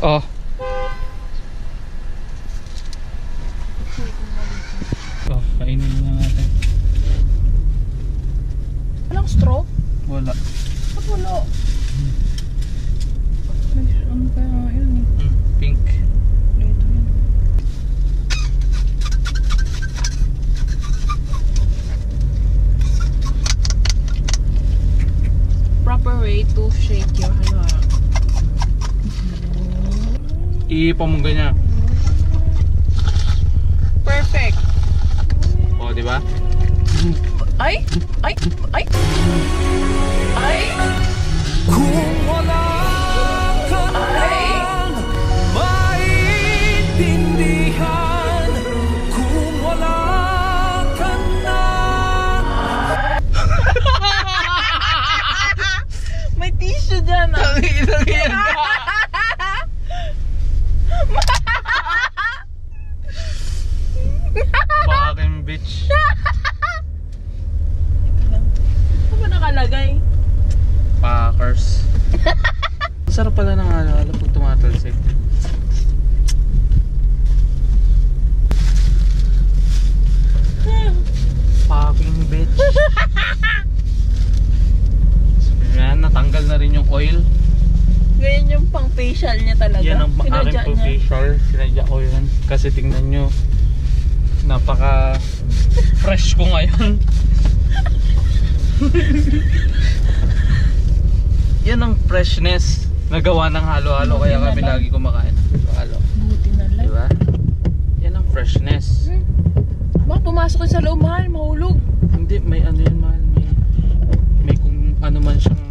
Oh. Oh, kainin na natin. Walang straw? Wala. Ba't wala? Ano kaya yun eh? Pink. Ito yun. Proper way to shake your halwa. Iipa mo ganyan. Perfect. Oh, di ba? Ay! Ay! Ay! Ay! Kung wala ka nang maintindihan, kung wala ka na. May tissue dyan ah! Fucking bitch. Ano ba nakalagay? Packers. Ang sarap pala ng halo-halo pag tumatalsik. Fucking bitch. Yan, natanggal na rin yung oil. Ganyan yung pang facial niya talaga. Yan ang aking Sinadya po niya. facial. Sinadya ko yan. Kasi tingnan nyo, napaka fresh ko ngayon. Yan ang freshness na gawa ng halo-halo. Kaya kami lagi kumakain ng halo. Buti na lang. Diba? Yan ang freshness. Baka pumasok yun sa loob, mahal, mahulog. Hindi, may ano yan mahal. May kung ano man siyang